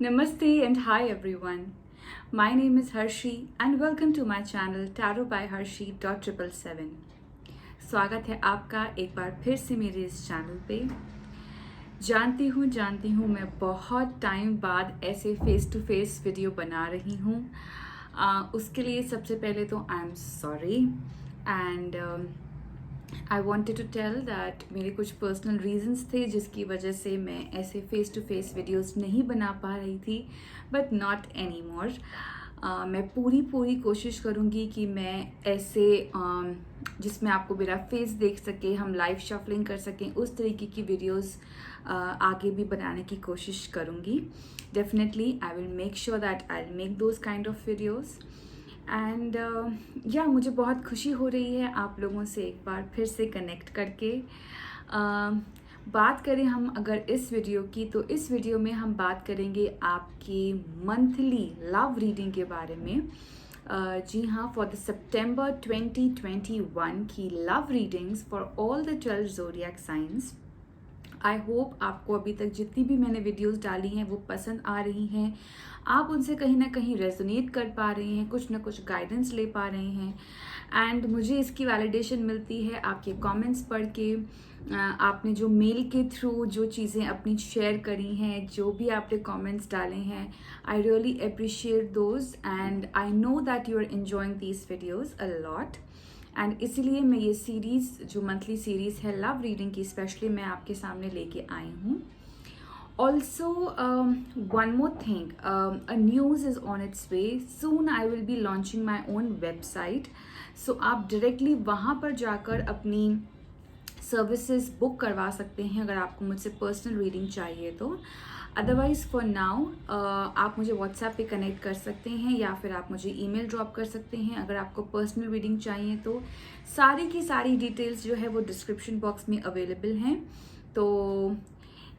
Namaste and hi everyone. My name is Harshi and welcome to my channel Tarot by Harshi.777. स्वागत है आपका एक बार फिर से मेरे इस चैनल पे। जानती हूँ मैं बहुत टाइम बाद ऐसे फेस टू फेस वीडियो बना रही हूँ। उसके लिए सबसे पहले तो I am sorry and I wanted to tell that मेरे कुछ पर्सनल रीजंस थे जिसकी वजह से मैं ऐसे फेस टू फेस वीडियोस नहीं बना पा रही थी, बट नॉट एनी मोर। मैं पूरी कोशिश करूँगी कि मैं ऐसे जिसमें आपको मेरा फेस देख सके, हम लाइव शफलिंग कर सकें, उस तरीके की वीडियोस आगे भी बनाने की कोशिश करूँगी। Definitely I will make sure that I will make those kind of videos and मुझे बहुत खुशी हो रही है आप लोगों से एक बार फिर से कनेक्ट करके। बात करें हम अगर इस वीडियो की, तो इस वीडियो में हम बात करेंगे आपकी मंथली लव रीडिंग के बारे में। जी हाँ, फॉर द सितंबर 2021 की love readings for all the 12 zodiac science. I hope आपको अभी तक जितनी भी मैंने वीडियोस डाली हैं वो पसंद आ रही हैं, आप उनसे कहीं ना कहीं रेजोनेट कर पा रहे हैं, कुछ ना कुछ गाइडेंस ले पा रहे हैं। एंड मुझे इसकी वैलिडेशन मिलती है आपके कमेंट्स पढ़ के। आपने जो मेल के थ्रू जो चीज़ें अपनी शेयर करी हैं, जो भी आपने कमेंट्स डाले हैं, I really appreciate those and I know that you are enjoying these videos a lot. And इसीलिए मैं ये सीरीज़ जो मंथली सीरीज़ है लव रीडिंग की, स्पेशली मैं आपके सामने लेके आई हूँ। Also one more thing, a news is on its way soon. I will be launching my own website, so आप डायरेक्टली वहाँ पर जाकर अपनी सर्विसेज बुक करवा सकते हैं अगर आपको मुझसे पर्सनल रीडिंग चाहिए तो। अदरवाइज़ फॉर नाउ आप मुझे व्हाट्सएप पे कनेक्ट कर सकते हैं या फिर आप मुझे ईमेल ड्रॉप कर सकते हैं अगर आपको पर्सनल रीडिंग चाहिए तो। सारी की सारी डिटेल्स जो है वो डिस्क्रिप्शन बॉक्स में अवेलेबल हैं। तो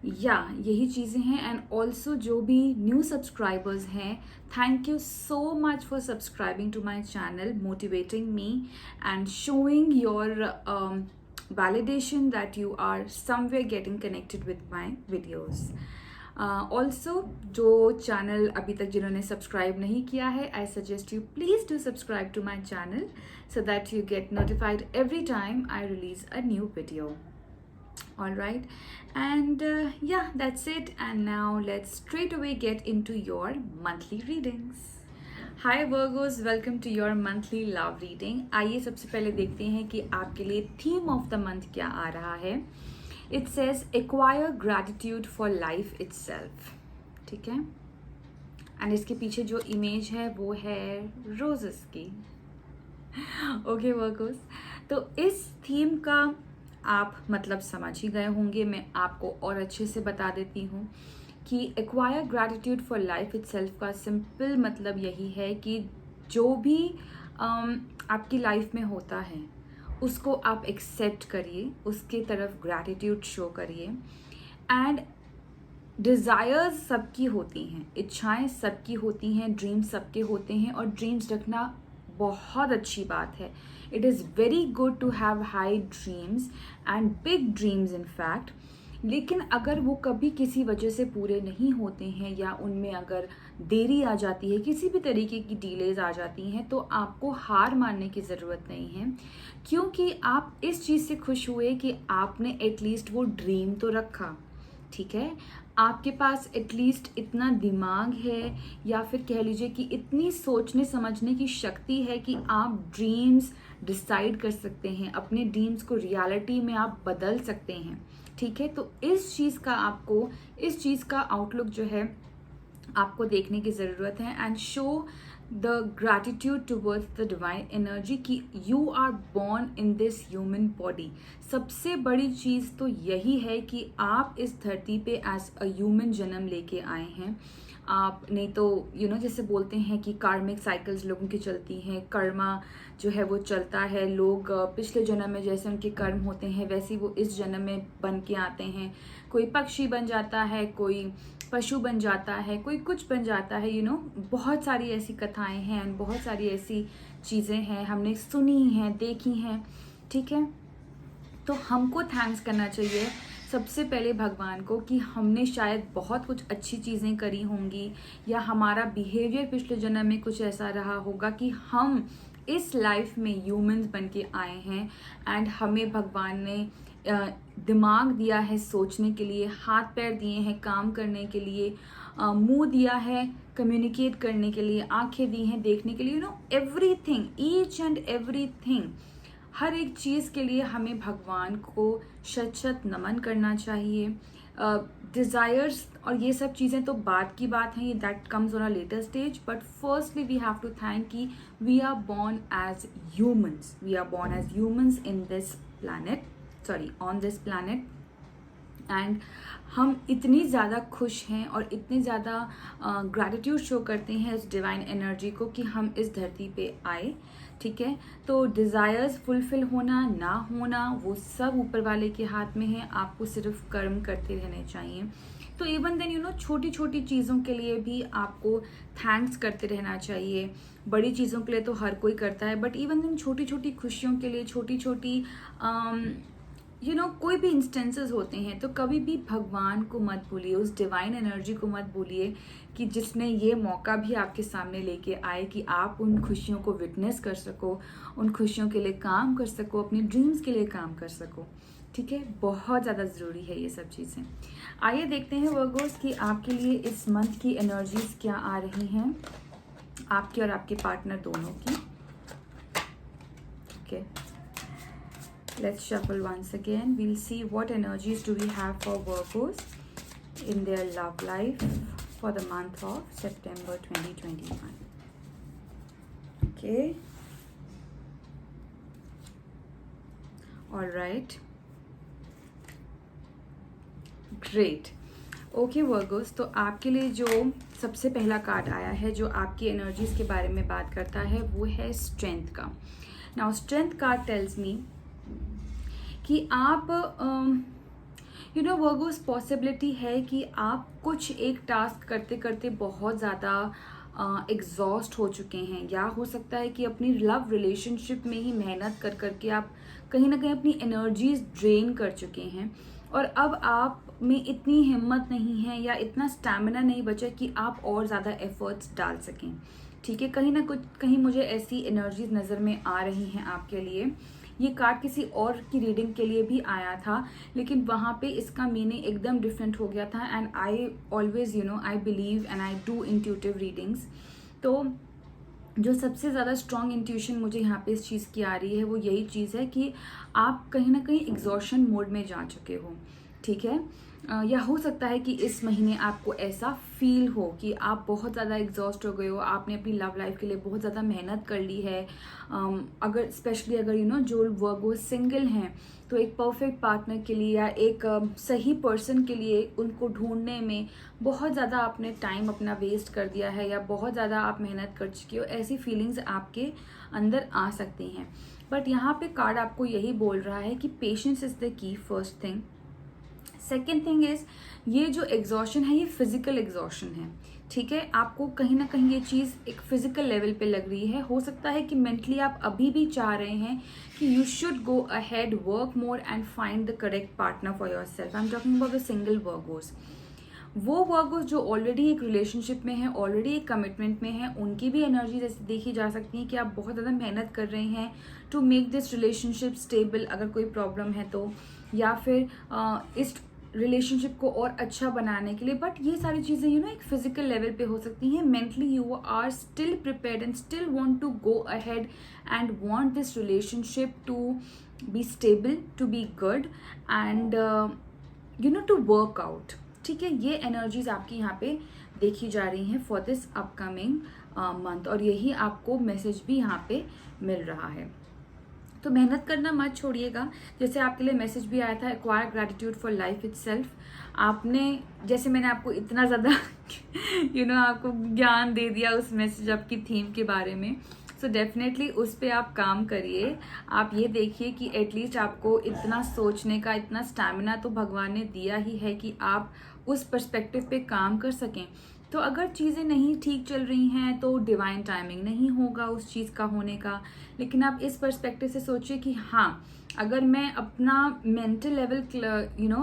यही चीज़ें हैं। एंड ऑल्सो जो भी न्यू सब्सक्राइबर्स हैं, thank you so much for subscribing to my channel, motivating me and showing your validation that you are somewhere getting connected with my videos. Also, जो चैनल अभी तक जिन्होंने सब्सक्राइब नहीं किया है, I suggest you please do subscribe to my channel so that you get notified every time I release a new video. Alright, and that's it. And now let's straight away get into your monthly readings. Hi Virgos, welcome to your monthly love reading. आइए सबसे पहले देखते हैं कि आपके लिए theme of the month क्या आ रहा है। It says acquire gratitude for life itself. ठीक है, एंड इसके पीछे जो इमेज है वो है रोजेस की। ओके वर्गोस, तो इस थीम का आप मतलब समझ ही गए होंगे। मैं आपको और अच्छे से बता देती हूँ कि acquire gratitude for life itself का सिंपल मतलब यही है कि जो भी आपकी लाइफ में होता है उसको आप एक्सेप्ट करिए, उसके तरफ ग्रैटिट्यूड शो करिए। एंड डिज़ायर्स सबकी होती हैं, इच्छाएं सबकी होती हैं, ड्रीम्स सबके होते हैं, और ड्रीम्स रखना बहुत अच्छी बात है। It is very good to have high dreams and big dreams in fact. लेकिन अगर वो कभी किसी वजह से पूरे नहीं होते हैं या उनमें अगर देरी आ जाती है, किसी भी तरीके की डिलेज आ जाती हैं, तो आपको हार मानने की ज़रूरत नहीं है, क्योंकि आप इस चीज़ से खुश हुए कि आपने एटलीस्ट वो ड्रीम तो रखा। ठीक है, आपके पास एटलीस्ट इतना दिमाग है या फिर कह लीजिए कि इतनी सोचने समझने की शक्ति है कि आप ड्रीम्स डिसाइड कर सकते हैं, अपने ड्रीम्स को रियलिटी में आप बदल सकते हैं। ठीक है, तो इस चीज़ का आउटलुक जो है आपको देखने की ज़रूरत है। And show the gratitude towards the divine energy कि you are born in this human body. सबसे बड़ी चीज़ तो यही है कि आप इस धरती पे एज अ ह्यूमन जन्म लेके आए हैं। आप नहीं तो जैसे बोलते हैं कि कार्मिक साइकिल्स लोगों की चलती हैं, कर्मा जो है वो चलता है। लोग पिछले जन्म में जैसे उनके कर्म होते हैं वैसे वो इस जन्म में बन के आते हैं। कोई पक्षी बन जाता है, कोई पशु बन जाता है, कोई कुछ बन जाता है। बहुत सारी ऐसी कथाएं हैं, बहुत सारी ऐसी चीज़ें हैं हमने सुनी हैं, देखी हैं। ठीक है, तो हमको थैंक्स करना चाहिए सबसे पहले भगवान को कि हमने शायद बहुत कुछ अच्छी चीज़ें करी होंगी, या हमारा बिहेवियर पिछले जन्म में कुछ ऐसा रहा होगा कि हम इस लाइफ में ह्यूमंस बन के आए हैं, एंड हमें भगवान ने दिमाग दिया है सोचने के लिए, हाथ पैर दिए हैं काम करने के लिए, मुंह दिया है कम्युनिकेट करने के लिए, आंखें दी हैं देखने के लिए, एवरीथिंग, ईच एंड एवरीथिंग, हर एक चीज़ के लिए हमें भगवान को शत शत नमन करना चाहिए। डिज़ायर्स और ये सब चीज़ें तो बाद की बात है, that comes on a later stage, but firstly we have to thank कि we are born as humans, we are born as humans in this planet, sorry on this planet, and हम इतनी ज़्यादा खुश हैं और इतने ज़्यादा ग्रैटिट्यूड शो करते हैं इस डिवाइन एनर्जी को कि हम इस धरती पे आए। ठीक है, तो डिज़ायर्स फुलफिल होना ना होना वो सब ऊपर वाले के हाथ में है, आपको सिर्फ कर्म करते रहने चाहिए। तो इवन देन छोटी छोटी चीज़ों के लिए भी आपको थैंक्स करते रहना चाहिए। बड़ी चीज़ों के लिए तो हर कोई करता है, बट इवन देन छोटी छोटी खुशियों के लिए, छोटी छोटी कोई भी इंस्टेंसेस होते हैं, तो कभी भी भगवान को मत भूलिए, उस डिवाइन एनर्जी को मत भूलिए कि जिसने ये मौका भी आपके सामने लेके आए कि आप उन खुशियों को विटनेस कर सको, उन खुशियों के लिए काम कर सको, अपने ड्रीम्स के लिए काम कर सको। ठीक है, बहुत ज़्यादा ज़रूरी है ये सब चीज़ें। आइए देखते हैं वर्गोस कि आपके लिए इस मंथ की एनर्जीज क्या आ रही हैं, आपके और आपके पार्टनर दोनों की। Okay, let's shuffle once again. We'll see what energies do we have for Virgos in their love life for the month of September 2021. Okay. All right. Great. Okay Virgo's, तो आपके लिए जो सबसे पहला कार्ड आया है जो आपकी एनर्जीज के बारे में बात करता है वो है स्ट्रेंथ का। Now strength card tells me कि आप वर्गोस पॉसिबिलिटी है कि आप कुछ एक टास्क करते करते बहुत ज़्यादा एग्जॉस्ट हो चुके हैं, या हो सकता है कि अपनी लव रिलेशनशिप में ही मेहनत कर करके आप कहीं ना कहीं अपनी एनर्जीज ड्रेन कर चुके हैं, और अब आप में इतनी हिम्मत नहीं है या इतना स्टैमिना नहीं बचा कि आप और ज़्यादा एफर्ट्स डाल सकें। ठीक है, कहीं मुझे ऐसी एनर्जीज नज़र में आ रही हैं आपके लिए। ये कार्ड किसी और की रीडिंग के लिए भी आया था, लेकिन वहाँ पे इसका मीनिंग एकदम डिफरेंट हो गया था, and I always I believe and I do intuitive readings. तो जो सबसे ज़्यादा स्ट्रॉन्ग इंट्यूशन मुझे यहाँ पे इस चीज़ की आ रही है वो यही चीज़ है कि आप कहीं ना कहीं एग्जॉशन मोड में जा चुके हो। ठीक है, या हो सकता है कि इस महीने आपको ऐसा फील हो कि आप बहुत ज़्यादा एग्जॉस्ट हो गए हो, आपने अपनी लव लाइफ के लिए बहुत ज़्यादा मेहनत कर ली है। अगर स्पेशली अगर जो वर्गो सिंगल हैं, तो एक परफेक्ट पार्टनर के लिए या एक सही पर्सन के लिए उनको ढूंढने में बहुत ज़्यादा आपने टाइम अपना वेस्ट कर दिया है, या बहुत ज़्यादा आप मेहनत कर चुके हो, ऐसी फीलिंग्स आपके अंदर आ सकती हैं। बट यहाँ पे कार्ड आपको यही बोल रहा है कि patience is the key, first thing. Second thing is, ये जो एग्जॉशन है ये फिजिकल एग्जॉशन है। ठीक है, आपको कहीं ना कहीं ये चीज़ एक फिजिकल लेवल पे लग रही है। हो सकता है कि मेंटली आप अभी भी चाह रहे हैं कि you should go ahead, work more and find the correct partner for your self. I am talking about the single Virgo's. वो वर्गोस जो ऑलरेडी एक रिलेशनशिप में है, ऑलरेडी एक कमिटमेंट में है, उनकी भी एनर्जी जैसे देखी जा सकती है कि आप बहुत ज़्यादा मेहनत कर रहे हैं to make this relationship stable, अगर कोई प्रॉब्लम है तो, या फिर इस रिलेशनशिप को और अच्छा बनाने के लिए। बट ये सारी चीज़ें एक फिजिकल लेवल पे हो सकती हैं। Mentally you are still prepared and still want to go ahead and want this relationship to be stable, to be good and to work out. ठीक है, ये एनर्जीज आपकी यहाँ पे देखी जा रही हैं फॉर दिस अपकमिंग मंथ, और यही आपको मैसेज भी यहाँ पे मिल रहा है। तो मेहनत करना मत छोड़िएगा। जैसे आपके लिए मैसेज भी आया था, acquire gratitude for life itself. आपने, जैसे मैंने आपको इतना ज़्यादा आपको ज्ञान दे दिया उस मैसेज आपकी थीम के बारे में, सो डेफिनेटली उस पर आप काम करिए। आप ये देखिए कि एटलीस्ट आपको इतना सोचने का, इतना स्टैमिना तो भगवान ने दिया ही है कि आप उस पर्सपेक्टिव पे काम कर सकें। तो अगर चीज़ें नहीं ठीक चल रही हैं तो डिवाइन टाइमिंग नहीं होगा उस चीज़ का होने का। लेकिन आप इस पर्सपेक्टिव से सोचिए कि हाँ, अगर मैं अपना मेंटल लेवल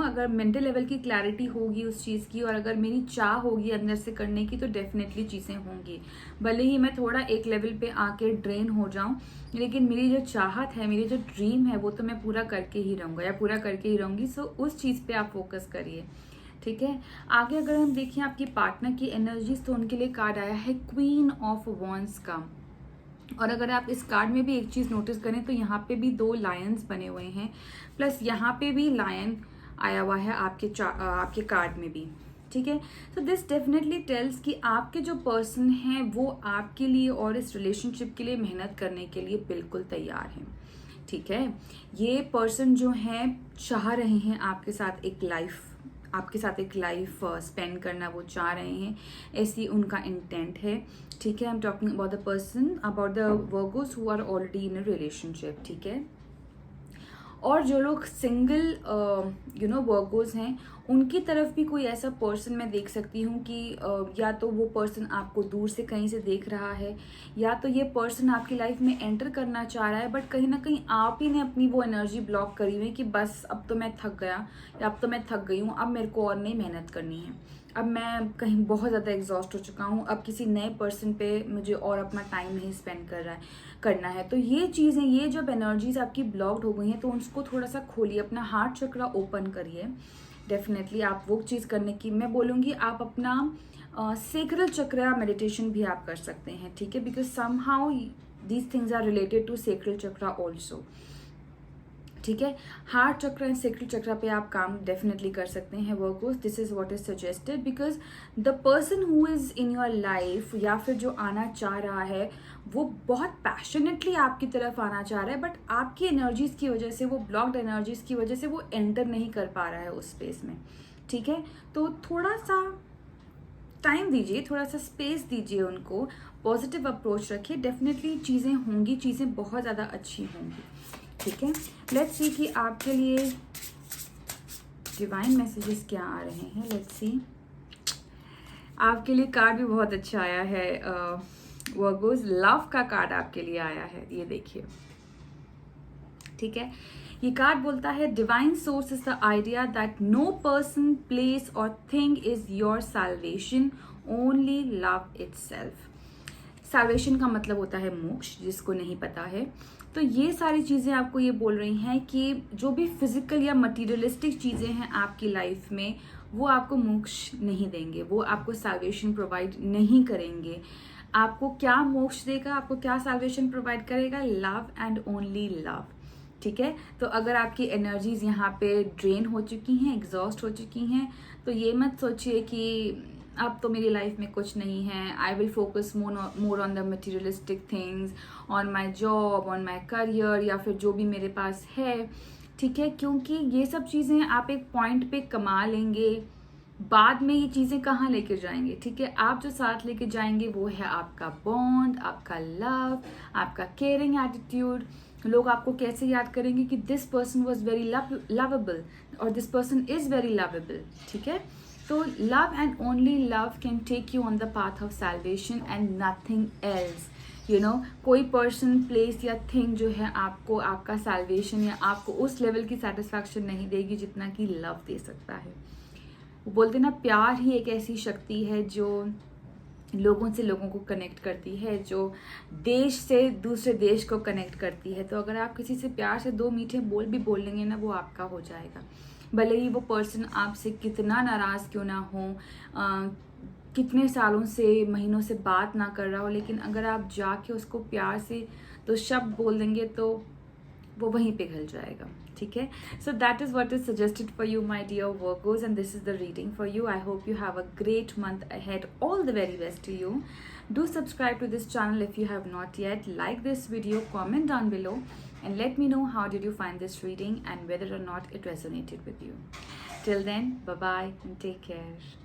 अगर मेंटल लेवल की क्लैरिटी होगी उस चीज़ की, और अगर मेरी चाह होगी अंदर से करने की, तो डेफिनेटली चीज़ें होंगी। भले ही मैं थोड़ा एक लेवल पे आके ड्रेन हो जाऊं, लेकिन मेरी जो चाहत है, मेरी जो ड्रीम है, वो तो मैं पूरा करके ही रहूँगा या पूरा करके ही रहूँगी। सो उस चीज़ पे आप फोकस करिए, ठीक है। आगे अगर हम देखें आपकी पार्टनर की एनर्जीज, तो उनके लिए कार्ड आया है क्वीन ऑफ वॉन्ड्स का। और अगर आप इस कार्ड में भी एक चीज़ नोटिस करें तो यहाँ पे भी 2 लायंस बने हुए हैं, प्लस यहाँ पे भी लायन आया हुआ है आपके कार्ड में भी, ठीक है। तो दिस डेफिनेटली टेल्स कि आपके जो पर्सन हैं वो आपके लिए और इस रिलेशनशिप के लिए मेहनत करने के लिए बिल्कुल तैयार हैं, ठीक है। ये पर्सन जो है चाह रहे हैं आपके साथ एक लाइफ स्पेंड करना वो चाह रहे हैं, ऐसी उनका इंटेंट है, ठीक है। I am talking about the person, about the Virgos who are already in a relationship, ठीक है। और जो लोग सिंगल वर्गोस हैं, उनकी तरफ भी कोई ऐसा पर्सन मैं देख सकती हूँ कि या तो वो पर्सन आपको दूर से कहीं से देख रहा है, या तो ये पर्सन आपकी लाइफ में एंटर करना चाह रहा है, बट कहीं ना कहीं आप ही ने अपनी वो एनर्जी ब्लॉक करी हुई है कि बस अब तो मैं थक गया या अब तो मैं थक गई हूँ, अब मेरे को और नहीं मेहनत करनी है, अब मैं कहीं बहुत ज़्यादा एग्जॉस्ट हो चुका हूँ, अब किसी नए पर्सन पे मुझे और अपना टाइम नहीं स्पेंड करना है। तो ये चीज़ें, ये जब एनर्जीज आपकी ब्लॉक्ड हो गई हैं, तो उसको थोड़ा सा खोलिए, अपना हार्ट चक्रा ओपन करिए। डेफिनेटली आप वो चीज़ करने की मैं बोलूँगी, आप अपना सेक्रल चक्रा मेडिटेशन भी आप कर सकते हैं, ठीक है, because somehow these things are related to sacral chakra also, ठीक है। हार्ट चक्र एंड सेक्रल चक्र पे आप काम डेफिनेटली कर सकते हैं workers. This is what is suggested, because the person who is in your life, या फिर जो आना चाह रहा है, वो बहुत पैशनेटली आपकी तरफ आना चाह रहा है, बट आपकी एनर्जीज की वजह से, वो ब्लॉक्ड एनर्जीज की वजह से वो एंटर नहीं कर पा रहा है उस स्पेस में, ठीक है। तो थोड़ा सा टाइम दीजिए, थोड़ा सा स्पेस दीजिए उनको, पॉजिटिव अप्रोच रखिए, डेफिनेटली चीज़ें होंगी, चीज़ें बहुत ज़्यादा अच्छी होंगी, ठीक है। लेट्स सी कि आपके लिए डिवाइन मैसेजेस क्या आ रहे हैं। लेट्स सी, आपके लिए कार्ड भी बहुत अच्छा आया है, वर्गोस लव का कार्ड आपके लिए आया है, ये देखिए, ठीक है। ये कार्ड बोलता है divine source is the idea that no person, place और thing is your salvation, only love itself. Salvation का मतलब होता है मोक्ष, जिसको नहीं पता है। तो ये सारी चीज़ें आपको ये बोल रही हैं कि जो भी फिजिकल या मटीरियलिस्टिक चीज़ें हैं आपकी लाइफ में, वो आपको मोक्ष नहीं देंगे, वो आपको सैल्वेशन प्रोवाइड नहीं करेंगे। आपको क्या मोक्ष देगा, आपको क्या सैल्वेशन प्रोवाइड करेगा? लव एंड ओनली लव, ठीक है। तो अगर आपकी एनर्जीज यहाँ पे ड्रेन हो चुकी हैं, एग्जॉस्ट हो चुकी हैं, तो ये मत सोचिए कि अब तो मेरी लाइफ में कुछ नहीं है, I will focus more on the materialistic things, on my job, on my career, या फिर जो भी मेरे पास है, ठीक है। क्योंकि ये सब चीज़ें आप एक पॉइंट पे कमा लेंगे, बाद में ये चीज़ें कहाँ लेके जाएंगे, ठीक है। आप जो साथ लेके जाएंगे वो है आपका बॉन्ड, आपका लव, आपका केयरिंग एटीट्यूड। लोग आपको कैसे याद करेंगे कि this person was very lovable, और this person is very lovable, ठीक है। तो love and only love can take you on the path of salvation and nothing else, कोई पर्सन, प्लेस या थिंग जो है आपको आपका सैल्वेशन या आपको उस लेवल की सेटिस्फैक्शन नहीं देगी जितना कि लव दे सकता है। वो बोलते ना, प्यार ही एक ऐसी शक्ति है जो लोगों से लोगों को कनेक्ट करती है, जो देश से दूसरे देश को कनेक्ट करती है। तो अगर आप किसी से प्यार से 2 मीठे बोल भी बोल लेंगे ना, वो आपका हो जाएगा, भले ही वो पर्सन आपसे कितना नाराज़ क्यों ना हो, कितने सालों से, महीनों से बात ना कर रहा हो, लेकिन अगर आप जाके उसको प्यार से 2 शब्द बोल देंगे तो वो वहीं पिघल जाएगा, ठीक है। So that is what is suggested for you my dear Virgos, and this is the reading for you. I hope you have a great month ahead, all the very best to you. Do subscribe to this channel if you have not yet. Like this video, comment down below, and let me know how did you find this reading and whether or not it resonated with you. Till then, bye bye and take care.